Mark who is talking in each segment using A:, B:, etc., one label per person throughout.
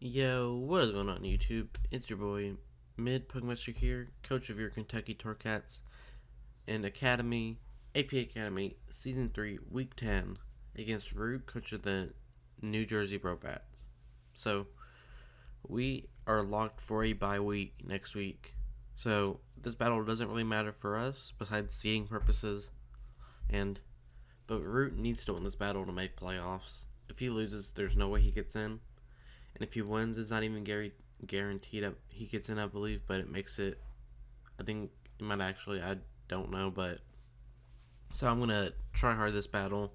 A: Yo, what is going on YouTube? It's your boy, MidPokeMaster here, coach of your Kentucky Torracats and Academy, AP Academy, Season 3, Week 10, against Rewt, coach of the New Jersey Brobats. So, we are locked for a bye week next week. So, this battle doesn't really matter for us, besides seeding purposes, but Rewt needs to win this battle to make playoffs. If he loses, there's no way he gets in. And if he wins, it's not even guaranteed that he gets in, I believe, but it makes it, I think it might actually, I don't know, but, so I'm going to try hard this battle.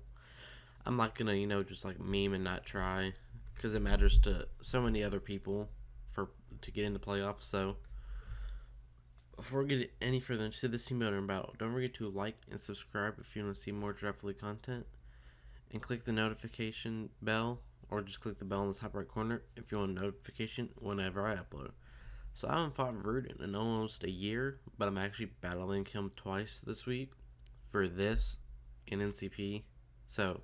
A: I'm not going to, just like meme and not try, because it matters to so many other people to get into playoffs. So, before we get any further into this team building battle, don't forget to like and subscribe if you want to see more Draft League content, and click the notification bell, or just click the bell in the top right corner if you want a notification whenever I upload. So I haven't fought Rewt in almost a year, but I'm actually battling him twice this week for this and NCP. So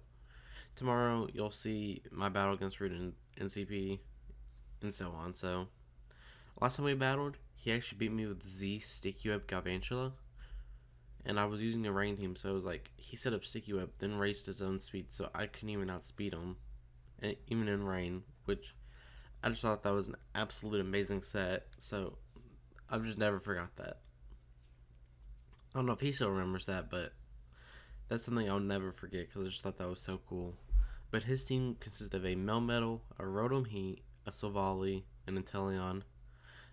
A: tomorrow you'll see my battle against Rewt in NCP and so on. So last time we battled, he actually beat me with Sticky Web Galvantula, and I was using the rain team, so it was like he set up Sticky Web, then raised his own speed, so I couldn't even outspeed him, even in rain, which I just thought that was an absolute amazing set. So I've just never forgot that. I don't know if he still remembers that, but that's something I'll never forget because I just thought that was so cool. But his team consists of a Melmetal, a Rotom Heat, a Silvally, an Inteleon,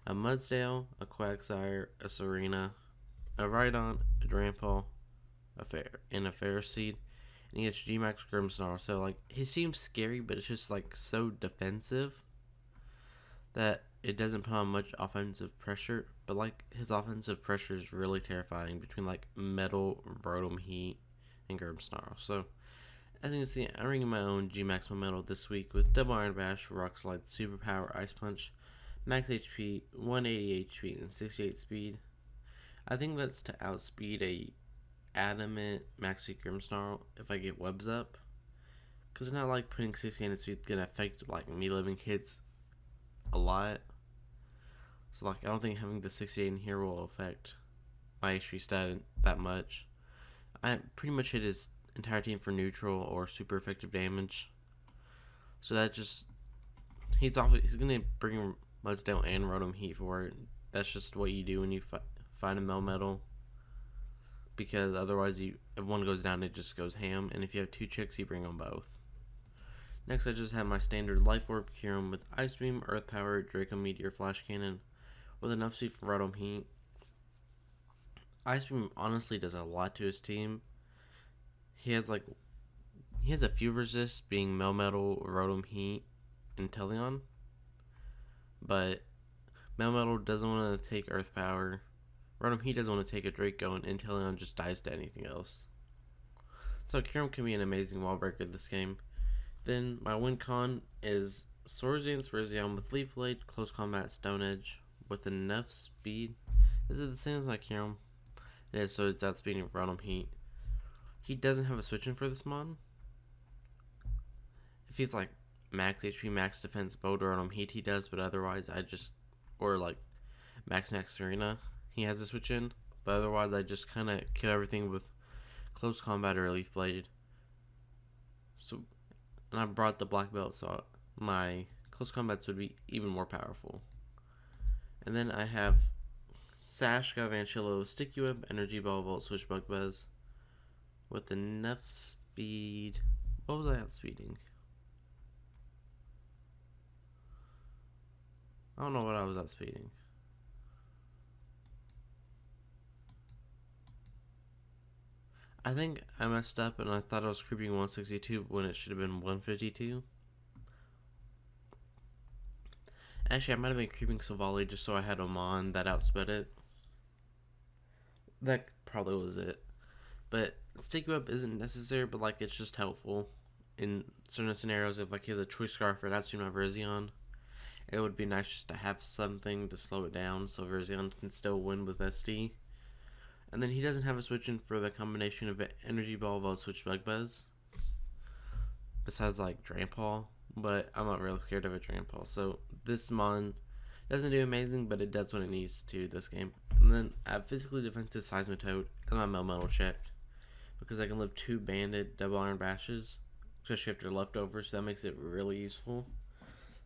A: a Mudsdale, a Quagsire, a Serena, a Rhydon, a Drampa, and a Ferroseed. And he has G-Max Grimmsnarl. So, like, his team's scary, but it's just, like, so defensive that it doesn't put on much offensive pressure. But, like, his offensive pressure is really terrifying between, like, Metal, Rotom Heat, and Grimmsnarl. So, as you can see, I'm bringing my own G-Max Metal this week with Double Iron Bash, Rock Slide, Super Power, Ice Punch, Max HP, 180 HP, and 68 speed. I think that's to outspeed a Adamant Max Speed Grimmsnarl if I get webs up, because it's not like putting 68 speed is gonna affect like me living hits a lot. So like I don't think having the 68 in here will affect my HP stat that much. I pretty much hit his entire team for neutral or super effective damage. So that just he's gonna bring Mudsdale and Rotom Heat for it. That's just what you do when you find a Melmetal, because otherwise if one goes down it just goes ham, and if you have two chicks you bring them both. Next I just have my standard Life Orb Kyurem with Ice Beam, Earth Power, Draco Meteor, Flash Cannon with enough speed for Rotom Heat. Ice Beam honestly does a lot to his team. He has a few resists, being Melmetal, Rotom Heat, and Teleon, but Melmetal doesn't want to take Earth Power. Rotom Heat doesn't want to take a Draco, and Inteleon just dies to anything else. So Kyurem can be an amazing wall breaker this game. Then my win con is Swordsdance with Leaf Blade, Close Combat, Stone Edge with enough speed. Is it the same as my Kyurem? It is, so it's outspeeding Rotom Heat. He doesn't have a switch in for this mod. If he's like max HP, max defense, Bold Rotom Heat, he does, but otherwise or like max Serena, he has a switch in, but otherwise I just kind of kill everything with Close Combat or Leaf Blade. So, and I brought the black belt, so my Close Combats would be even more powerful. And then I have Sash, Galvantula, Sticky Web, Energy Ball, Volt Switch, Bug Buzz with enough speed. What was I outspeeding? I don't know what I was outspeeding. I think I messed up and I thought I was creeping 162 when it should have been 152. Actually, I might have been creeping Silvally just so I had him on that outsped it. That probably was it. But Sticky Web isn't necessary, but like it's just helpful in certain scenarios. If like he has a Choice Scarf or that's my Virizion, it would be nice just to have something to slow it down so Virizion can still win with SD. And then he doesn't have a switch in for the combination of Energy Ball, Volt Switch, Bug Buzz. Besides like Drampa. but I'm not really scared of a Dragon Ball. So this mon doesn't do amazing, but it does what it needs to this game. And then I have physically defensive Seismitoad and my Melmetal check because I can live 2 banded double iron bashes, especially after leftovers, so that makes it really useful.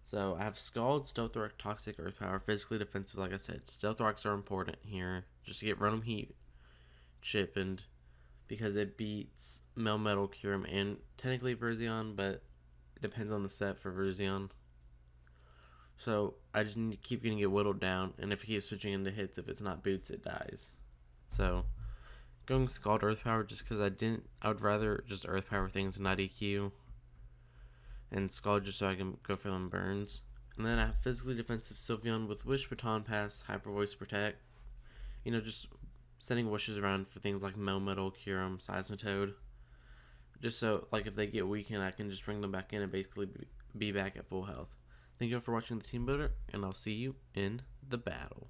A: So I have Scald, Stealth Rock, Toxic, Earth Power, physically defensive. Like I said, Stealth Rocks are important here just to get Random Heat chip, and because it beats Melmetal, Kyurem, and technically Verzion, but it depends on the set for Verzion. So I just need to keep getting it whittled down, and if it keeps switching into hits, if it's not boots, it dies. So going Scald Earth Power just because I would rather just Earth Power things and not EQ. And Scald just so I can go for them burns. And then I have physically defensive Sylveon with Wish, Baton Pass, Hyper Voice, Protect. You know, just sending wishes around for things like Melmetal, Kyurem, Seismitoad. Just so, like, if they get weakened, I can just bring them back in and basically be back at full health. Thank you all for watching the Team Builder, and I'll see you in the battle.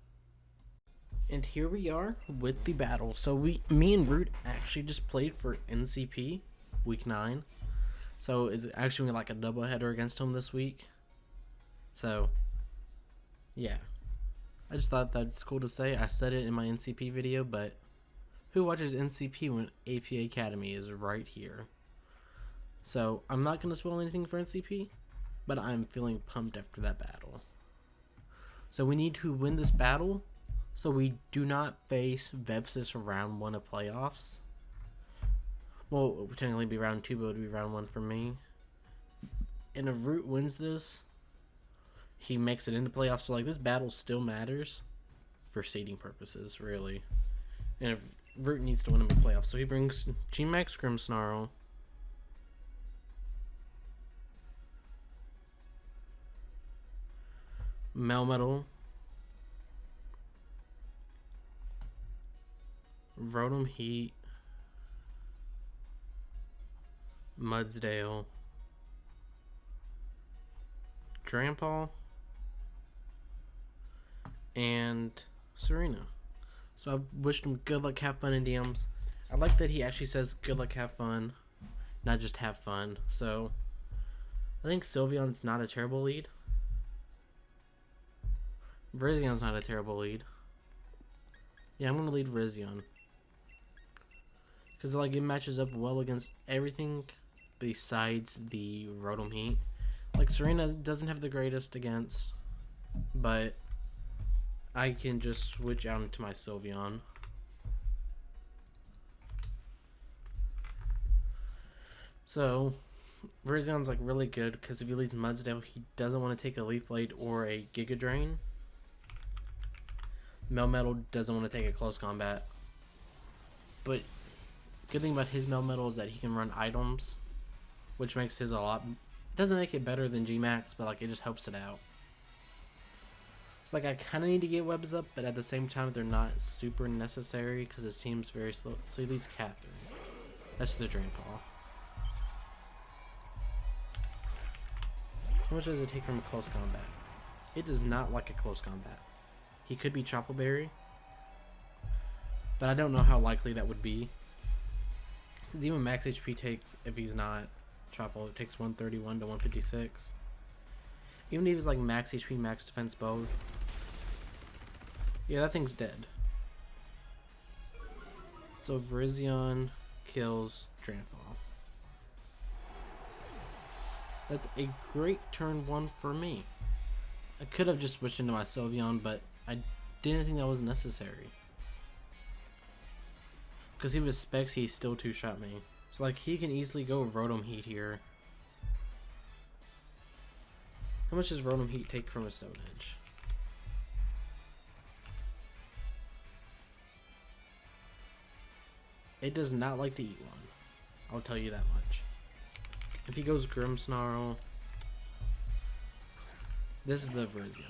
A: And here we are with the battle. So me and Rewt actually just played for NCP week 9. So it's actually like a doubleheader against him this week. So yeah, I just thought that's cool to say. I said it in my NCP video, but who watches NCP when APA Academy is right here? So I'm not gonna spoil anything for NCP, but I'm feeling pumped after that battle. So we need to win this battle so we do not face Vepsis round 1 of playoffs. Well, it would technically be round 2, but it would be round 1 for me. And if Rewt wins this, he makes it into playoffs. So, like, this battle still matters for seeding purposes, really. And if Rewt needs to win in the playoffs, so he brings G-Max Grimmsnarl, Melmetal, Rotom Heat, Mudsdale, Drampa, and Serena. So I wished him good luck, have fun in DMs. I like that he actually says good luck, have fun, not just have fun. So I think Sylveon's not a terrible lead. Verzion's not a terrible lead. Yeah, I'm gonna lead Verzion because like it matches up well against everything besides the Rotom Heat. Like Serena doesn't have the greatest against, but I can just switch out into my Sylveon. So Verzion's like really good because if he leads Mudsdale, he doesn't want to take a Leaf Blade or a Giga Drain. Melmetal doesn't want to take a close combat. But good thing about his Melmetal is that he can run items, which makes his a lot. It doesn't make it better than G-Max, but like it just helps it out. It's like I kind of need to get webs up, but at the same time they're not super necessary because his team's very slow. So he leads Catherine. That's the Drain Paw. How much does it take from a close combat? It does not like a close combat. He could be Choppleberry, but I don't know how likely that would be. Because even max HP takes, if he's not Chopple, it takes 131 to 156. Even if it's like max HP, max defense both. Yeah, that thing's dead. So Verzion kills Drampa. That's a great turn 1 for me. I could have just switched into my Sylveon, but I didn't think that was necessary. Because he was specs, he still 2-shot me. So like he can easily go Rotom Heat here. How much does Rotom Heat take from a Stone Edge? It does not like to eat one. I'll tell you that much. If he goes Grimmsnarl, this is the Verzion.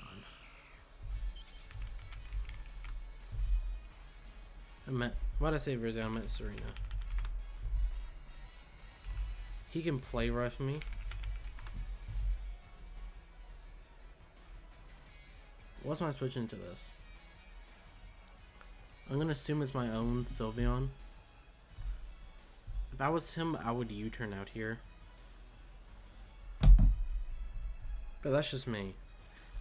A: Why'd I say Verzion? I meant Serena. He can play rough me. What's my switch into this? I'm gonna assume it's my own Sylveon. If I was him, I would U-turn out here. But that's just me.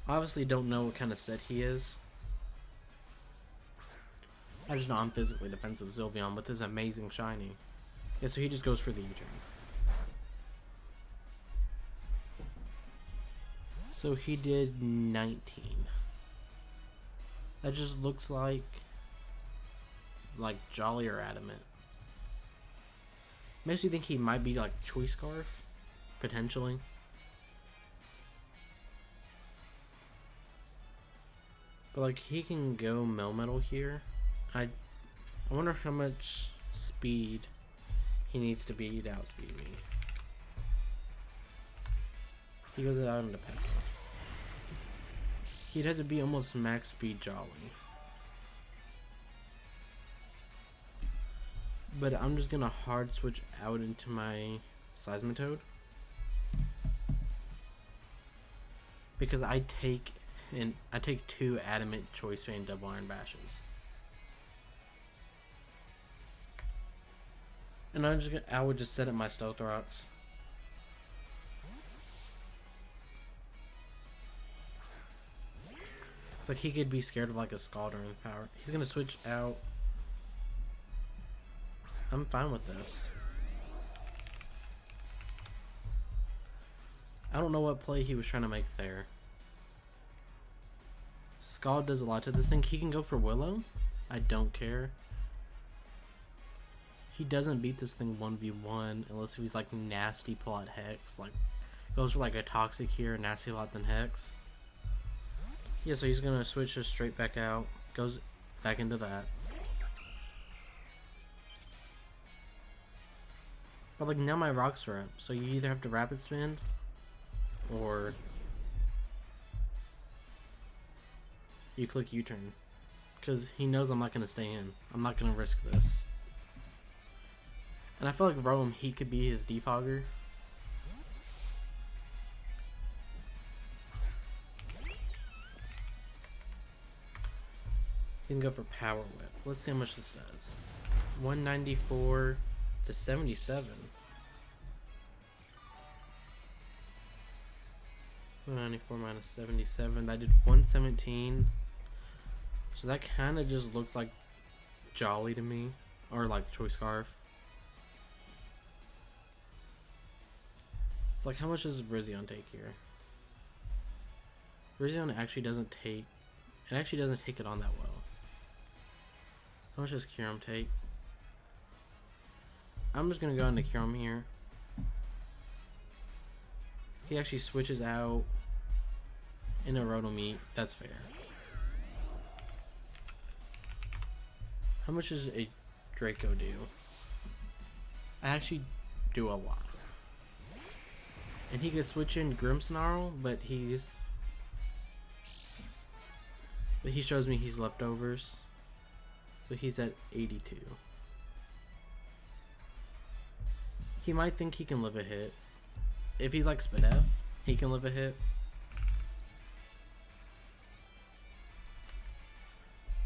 A: Obviously don't know what kind of set he is. I just know I'm physically defensive Sylveon with his amazing shiny. Yeah, so he just goes for the U-turn. So he did 19. That just looks like Jolly or Adamant. Makes me think he might be like Choice Scarf, potentially. But like he can go Melmetal here. I wonder how much speed he needs to be to outspeed me. He goes out into Pekka. He'd have to be almost max speed Jolly. But I'm just gonna hard switch out into my Seismitoad. Because I take 2 Adamant Choice Band Double Iron Bashes. And I would just set up my Stealth Rocks. It's like he could be scared of like a Scald or anything power. He's gonna switch out. I'm fine with this. I don't know what play he was trying to make there. Scald does a lot to this thing. He can go for Willow. I don't care. He doesn't beat this thing 1v1 unless he's like nasty plot Hex. Like goes for like a Toxic here, nasty plot then Hex. Yeah, so he's gonna switch this straight back out. Goes back into that. But like now my rocks are up, so you either have to rapid spin or you click U-turn. Because he knows I'm not gonna stay in. I'm not gonna risk this. And I feel like Roam, he could be his defogger. He can go for Power Whip. Let's see how much this does. 194 to 77. 194 minus 77. That did 117. So that kind of just looks like Jolly to me. Or like Choice Scarf. So like how much does Virizion take here? Virizion actually doesn't take... It actually doesn't take it on that well. How much does Kyurem take? I'm just gonna go into Kyurem here. He actually switches out in a Rotomeat. That's fair. How much does a Draco do? I actually do a lot. And he could switch in Grimmsnarl, but he shows me he's leftovers. So he's at 82. He might think he can live a hit. If he's like Spidef, he can live a hit.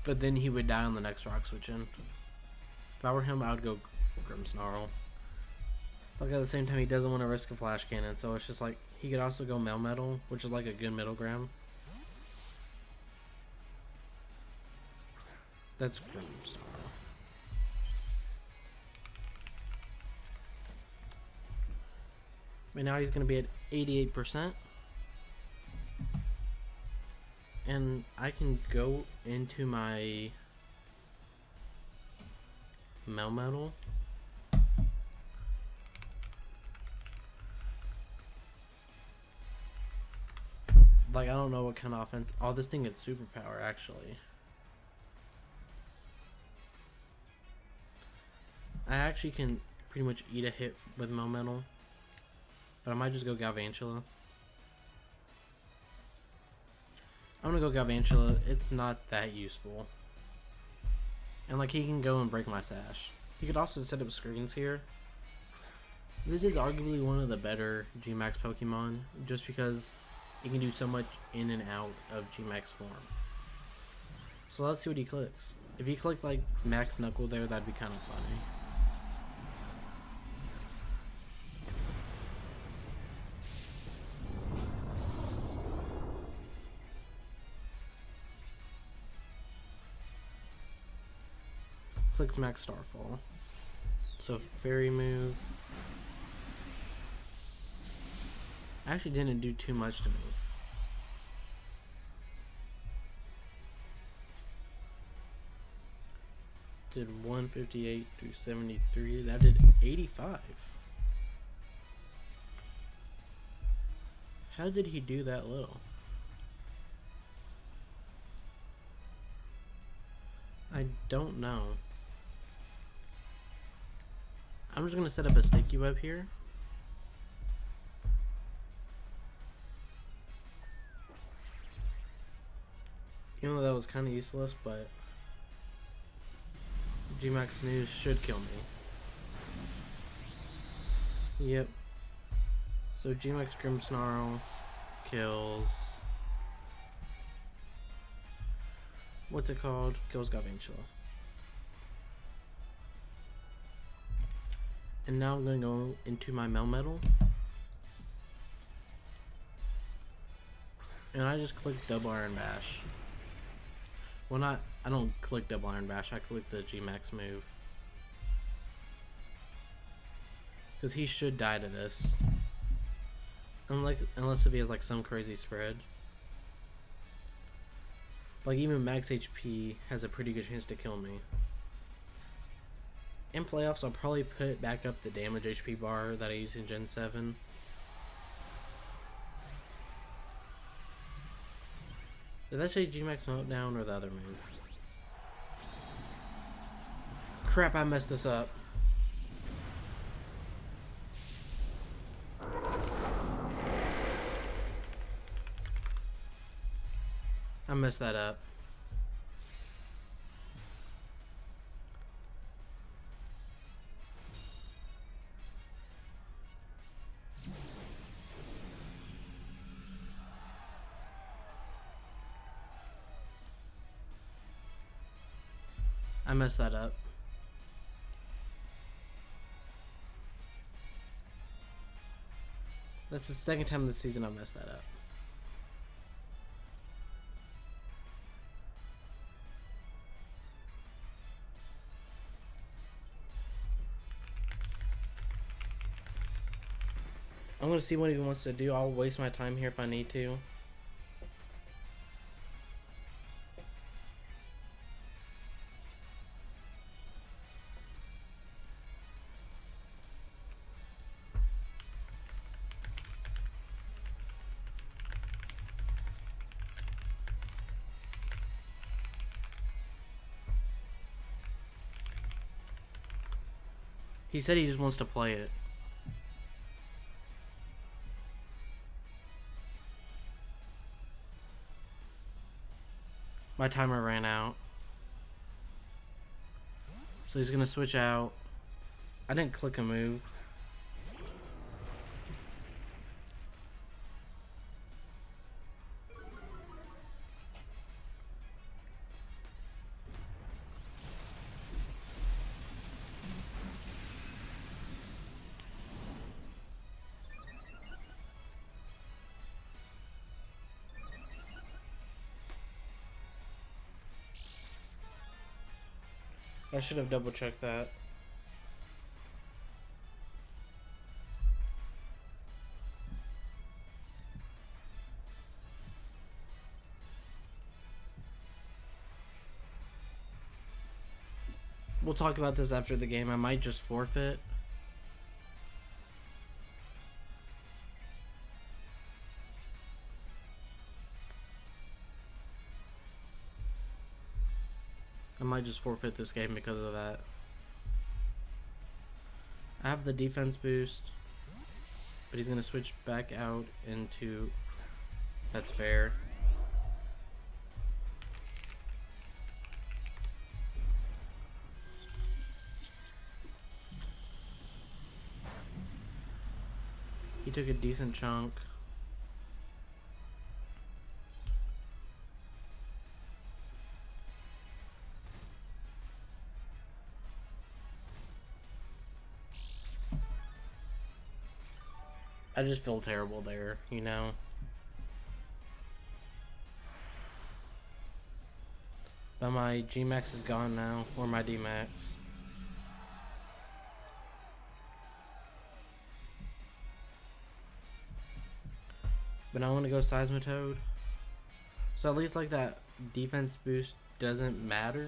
A: But then he would die on the next rock switch in. If I were him, I would go Grimmsnarl. Like at the same time, he doesn't want to risk a Flash Cannon, so it's just like he could also go Melmetal, which is like a good middle ground. That's Grimmsnarl. But now he's going to be at 88%. And I can go into my Melmetal. Like, I don't know what kind of offense. Oh, this thing gets superpower, actually. I actually can pretty much eat a hit with Melmetal. But I might just go Galvantula. I'm gonna go Galvantula. It's not that useful. And like he can go and break my Sash. He could also set up screens here. This is arguably one of the better Gmax Pokemon. Just because it can do so much in and out of Gmax form. So let's see what he clicks. If he clicked like Max Knuckle there, that'd be kind of funny. clicks max Starfall. So fairy move. Actually didn't do too much to me. Did 158 through 73. That did 85. How did he do that little? I don't know. I'm just gonna set up a sticky web here. Even though that was kind of useless, but Gmax News should kill me. Yep. So Gmax Grimmsnarl kills. What's it called? Kills Galvantula. And now I'm gonna go into my Melmetal. And I just click double Iron Bash. Well, I don't click double Iron Bash, I click the Gmax move. Because he should die to this. Unless if he has like some crazy spread. Like even max HP has a pretty good chance to kill me. In playoffs, I'll probably put back up the damage HP bar that I used in Gen 7. Did that say Gmax Meltdown or the other move? Crap, I messed this up. I messed that up. I messed that up. That's the second time this season I messed that up. I'm gonna see what he wants to do. I'll waste my time here if I need to. He said he just wants to play it. My timer ran out. So he's gonna switch out. I didn't click a move. I should have double checked that. We'll talk about this after the game. I might just forfeit. I might just forfeit this game because of that. I have the defense boost, but he's going to switch back out into... That's fair. He took a decent chunk. I just feel terrible there, you know. But my G-Max is gone now, or my D-Max. But I want to go Seismitoad. So at least like that defense boost doesn't matter.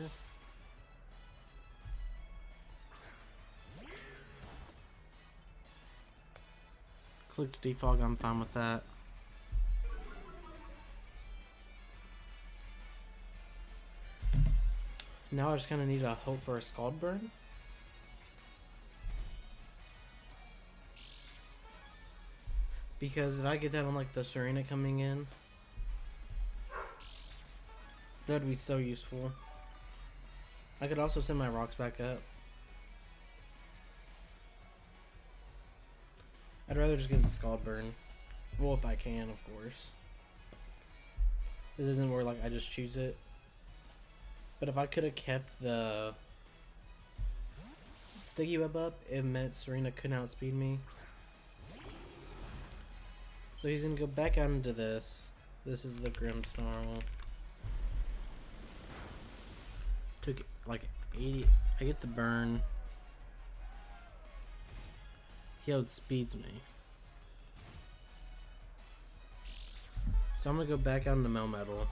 A: Clicks defog, I'm fine with that. Now I just kind of need to hope for a Scald Burn. Because if I get that on like the Serena coming in, that'd be so useful. I could also send my rocks back up. I'd rather just get the Scald Burn. Well, if I can, of course. This isn't where like I just choose it. But if I could have kept the Sticky Web up, it meant Serena couldn't outspeed me. So he's gonna go back out into this. This is the Grimmsnarl. Took like 80. I get the burn. He outspeeds me. So I'm gonna go back out into Melmetal.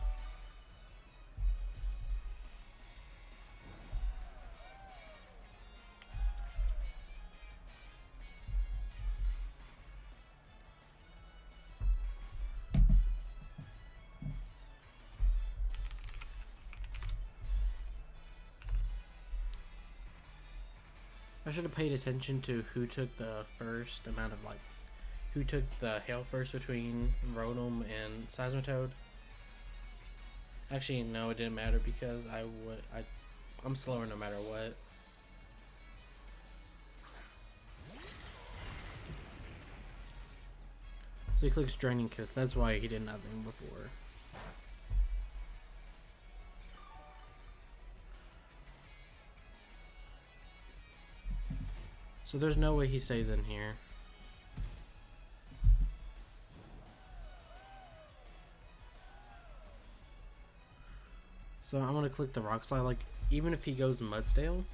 A: I should have paid attention to who took the first amount of like, who took the hail first between Rotom and Seismitoad. Actually, no, it didn't matter because I'm slower no matter what. So he clicks Draining Kiss. That's why he did nothing before. So there's no way he stays in here. So I'm gonna click the Rock Slide. Like, even if he goes Mudstale,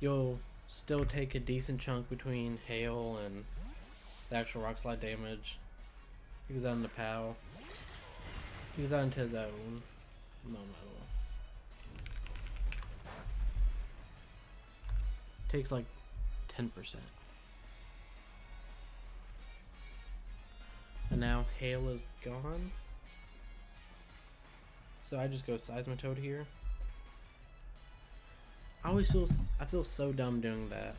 A: you'll still take a decent chunk between Hail and the actual Rock Slide damage. He goes out into POW. He goes out into his own. No. Takes like 10%. And now Hail is gone. So I just go Seismitoad here. I feel so dumb doing that.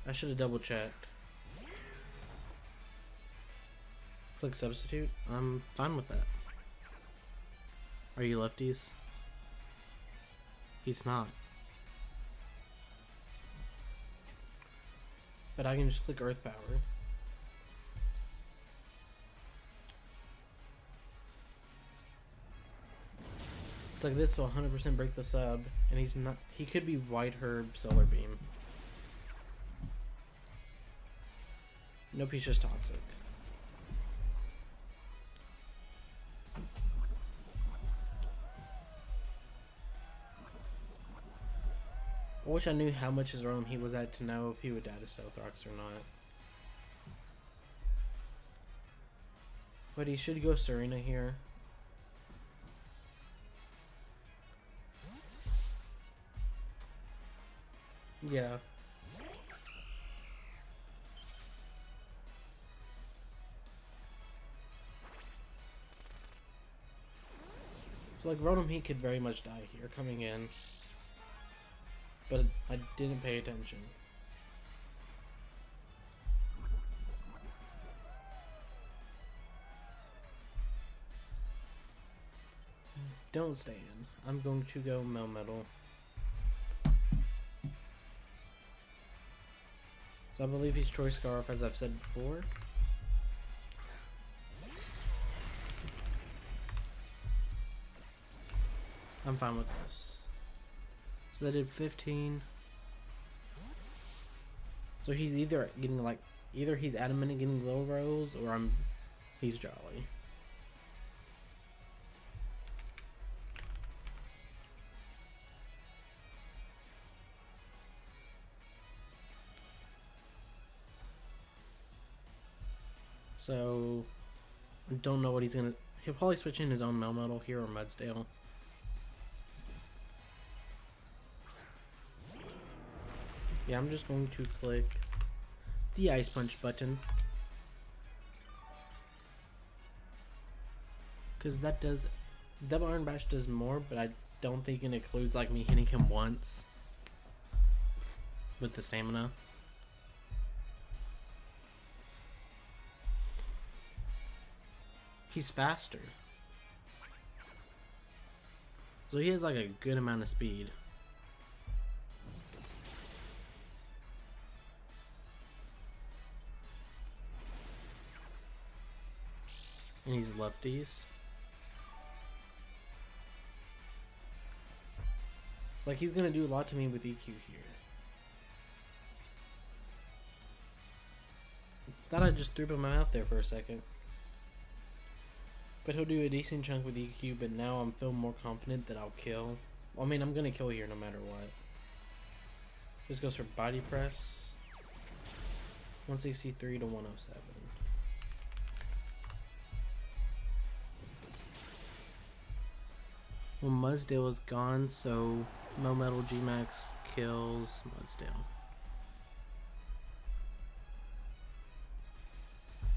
A: I should have double checked. Click Substitute. I'm fine with that. Are you lefties? He's not. But I can just click Earth Power. It's like this will 100% break the sub, and he's not. He could be White Herb Solar Beam. Nope, he's just toxic. I wish I knew how much his roam he was at to know if he would die to Stealth Rocks or not. But he should go Serena here. Yeah. So like Rotom, he could very much die here coming in. But I didn't pay attention. Don't stay in. I'm going to go Melmetal. So I believe he's Choice Scarf, as I've said before. I'm fine with this. So they did 15. So he's either getting like, either he's adamant and getting low rolls, or he's jolly. So I don't know what he's gonna. He'll probably switch in his own Melmetal here or Mudsdale. Yeah, I'm just going to click the Ice Punch button. Because that does. Double Iron Bash does more, but I don't think it includes like me hitting him once with the stamina. He's faster. So he has like a good amount of speed. And he's lefties. It's like he's gonna do a lot to me with EQ here. Thought I just threw him out there for a second. But he'll do a decent chunk with EQ, but now I'm feeling more confident that I'll kill. Well, I mean, I'm gonna kill here no matter what. Just goes for body press. 163 to 107. Well, Mudsdale is gone, so Melmetal Gmax kills Mudsdale.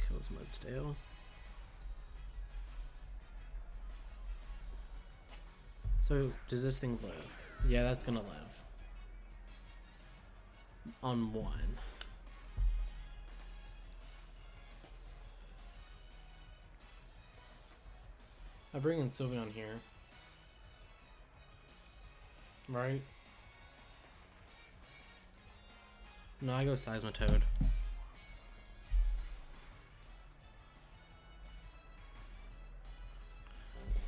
A: Kills Mudsdale. So, does this thing live? Yeah, that's gonna live. On 1. I bring in Sylveon here. Right? No, I go Seismitoad.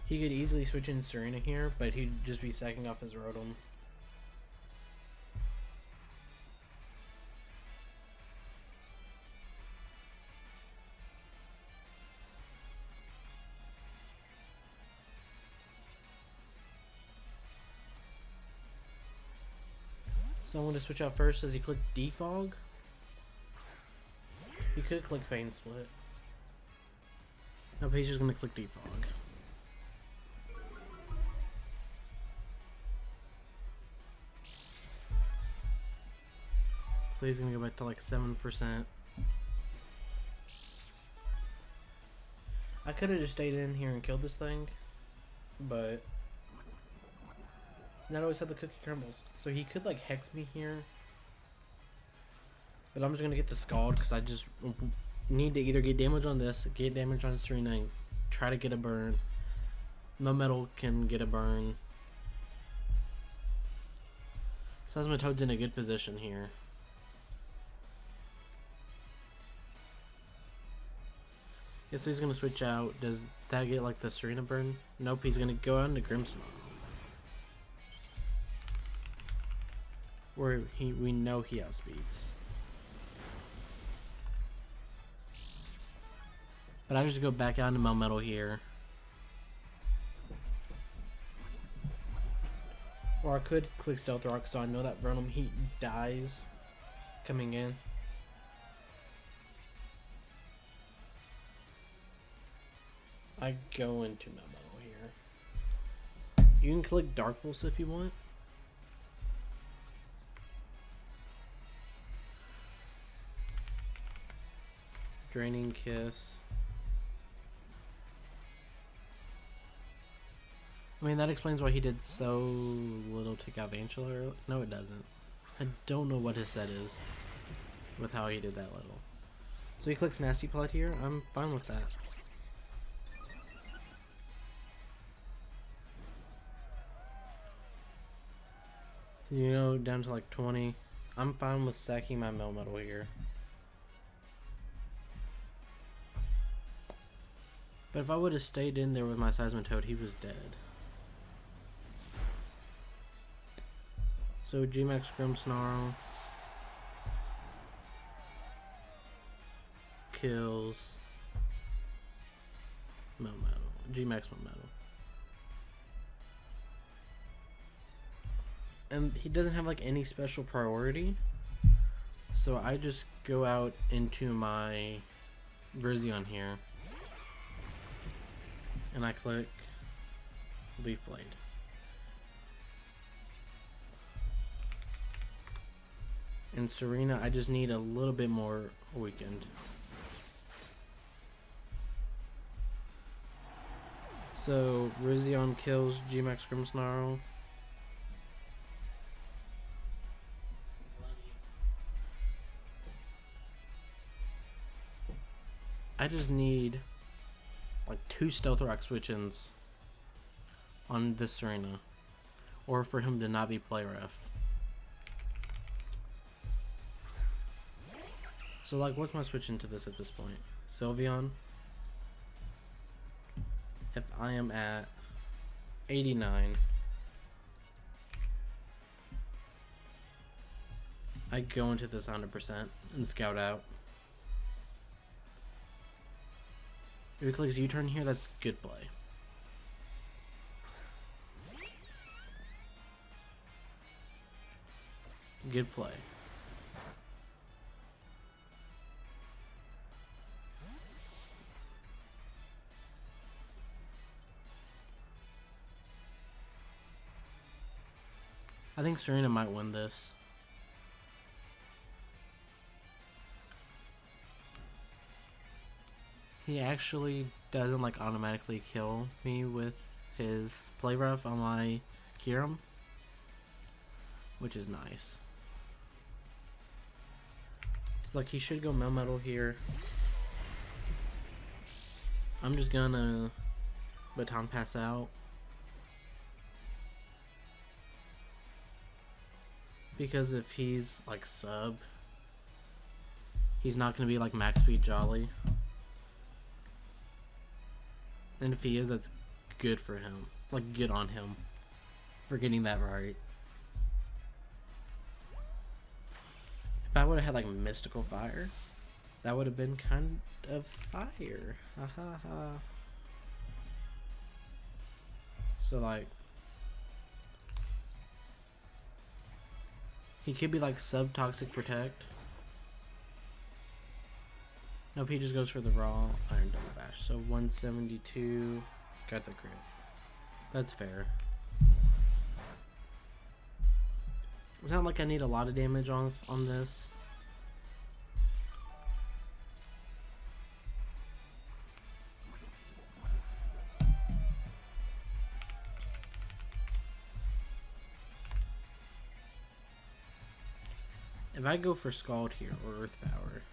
A: He could easily switch in Serena here, but he'd just be sacking off his Rotom. So I'm going to switch out first. Does he click Defog? He could click Pain Split. No, but he's just going to click Defog. So he's going to go back to like 7%. I could have just stayed in here and killed this thing, but not always have the cookie crumbles. So he could like hex me here, but I'm just going to get the Scald because I just need to either get damage on this, get damage on Serena, and try to get a burn. Melmetal can get a burn. Seismitoad's in a good position here. Yeah, so he's gonna switch out. Does that get like the Serena burn? Nope, he's gonna go out into Grimmsnarl. Where we know he outspeeds. But I just go back out into Melmetal here. Or I could click Stealth Rock so I know that Venom Heat dies coming in. I go into Melmetal here. You can click Dark Pulse if you want. Draining Kiss. I mean, that explains why he did so little to Galvantula. No, it doesn't. I don't know what his set is with how he did that little. So he clicks Nasty Plot here. I'm fine with that. You know, down to like 20. I'm fine with sacking my Melmetal here. But if I would have stayed in there with my Seismitoad, he was dead. So Gmax Grimmsnarl kills Melmetal. Gmax Melmetal. And he doesn't have like any special priority. So I just go out into my Rizzy here. And I click Leaf Blade. And Serena, I just need a little bit more weakened. So Rizzy kills G-Max Grimmsnarl. I just need like 2 Stealth Rock switch-ins on this Serena, or for him to not be play rough. So like, what's my switch into this at this point? Sylveon. If I am at 89, I go into this 100% and scout out. If he clicks U-turn here, that's good play. Good play. I think Serena might win this. He actually doesn't like automatically kill me with his play rough on my Kyurem, which is nice. It's like he should go Melmetal here. I'm just gonna Baton Pass out. Because if he's like sub, he's not gonna be like max speed Jolly. And if he is, that's good for him. Like, good on him for getting that right. If I would have had like Mystical Fire, that would have been kind of fire. Ha ha ha. So like, he could be like sub Toxic Protect. Nope, he just goes for the raw Iron Double Bash. So 172, got the crit. That's fair. It's not like I need a lot of damage on this. If I go for Scald here or Earth Power,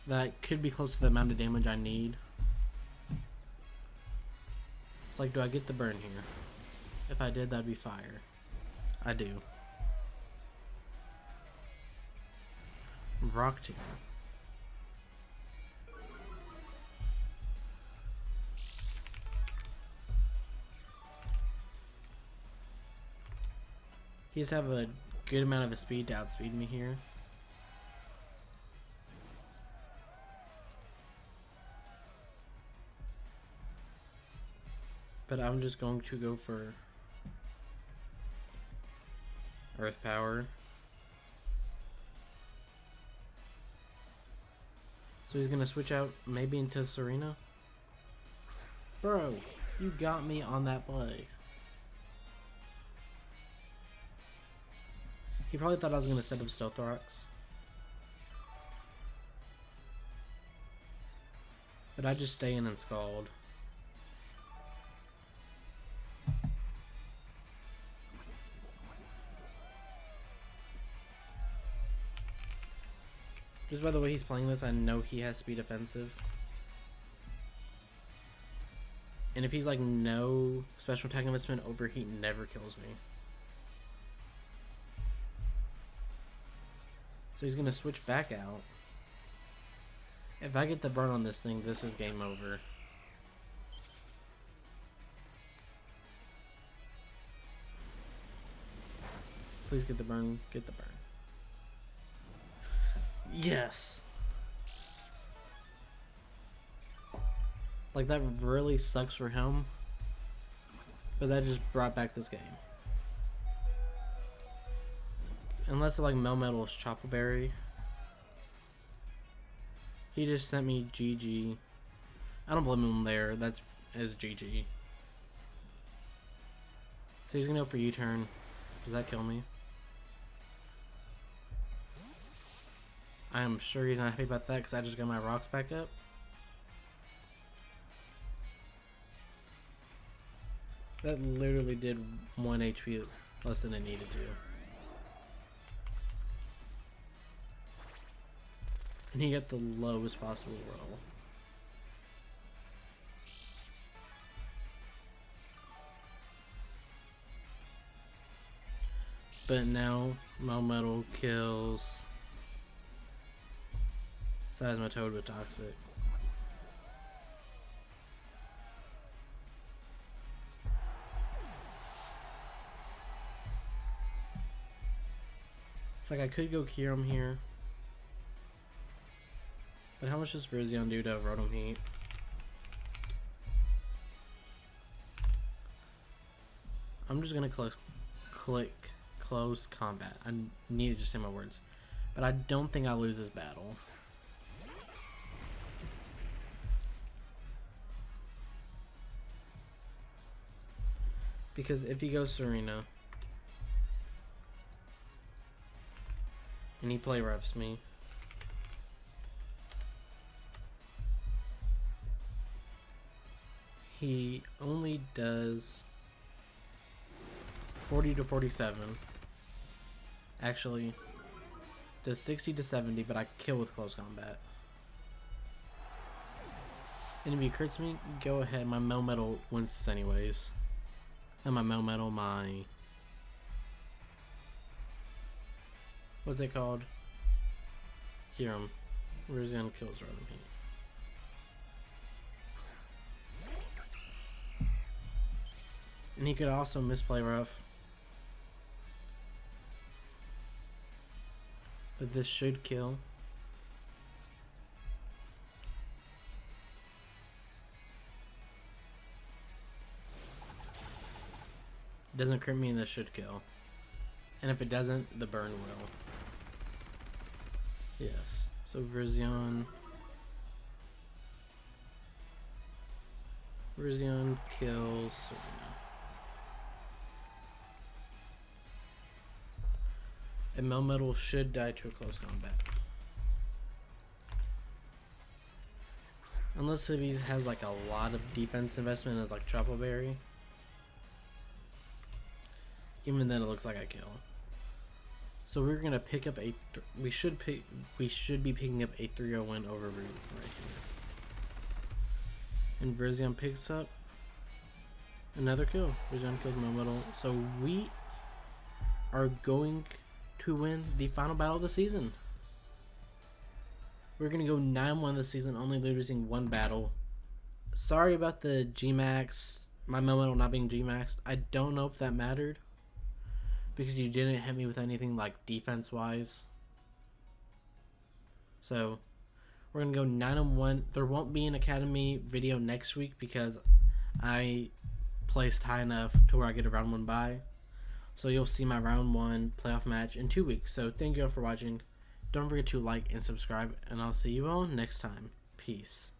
A: that could be close to the amount of damage I need. It's like, do I get the burn here? If I did, that'd be fire. I do. Rock Tomb. He just have a good amount of his speed to outspeed me here. But I'm just going to go for Earth Power. So he's gonna switch out maybe into Serena. Bro, you got me on that play. He probably thought I was gonna set up Stealth Rocks. But I just stay in and Scald. Just by the way he's playing this, I know he has speed offensive. And if he's like no special attack investment, Overheat never kills me. So he's gonna switch back out. If I get the burn on this thing, this is game over. Please get the burn, get the burn. Yes. Like, that really sucks for him, but that just brought back this game. Unless it like Melmetal's Choppleberry,
B: He just sent me GG. I don't blame him there. That's as GG. So he's gonna go for U-turn. Does that kill me? I am sure he's not happy about that because I just got my rocks back up. That literally did 1 HP less than it needed to. And he got the lowest possible roll. But now Melmetal kills Seismitoad with Toxic. It's like I could go Kyurem here. But how much does Virizion do to Rotom Heat? I'm just gonna click close combat. I need to just say my words. But I don't think I lose this battle. Because if he goes Serena and he play roughs me, he only does 40 to 47. Actually, does 60 to 70, but I kill with close combat. And if he crits me, go ahead. My Melmetal wins this anyways. And my Melmetal, my... what's it called? Kyurem. Virizion kills Rotom Heat. And he could also misplay rough. But this should kill. Doesn't crit me and this should kill. And if it doesn't, the burn will. Yes. So Virizion kills Serena. And Melmetal should die to a close combat. Unless if he has like a lot of defense investment as like Chopo Berry. Even then it looks like I kill. So we're gonna pick up a we should be picking up a 3-0 win over Rewt right here. And Virizion picks up another kill. Virizion kills Melmetal. So we are going to win the final battle of the season. We're gonna go 9-1 this season, only losing one battle. Sorry about the G-Max, my Melmetal not being G-Maxed. I don't know if that mattered, because you didn't hit me with anything like defense-wise. So, we're gonna go 9-1. There won't be an Academy video next week because I placed high enough to where I get a round 1 bye. So you'll see my round 1 playoff match in 2 weeks. So thank you all for watching. Don't forget to like and subscribe, and I'll see you all next time. Peace.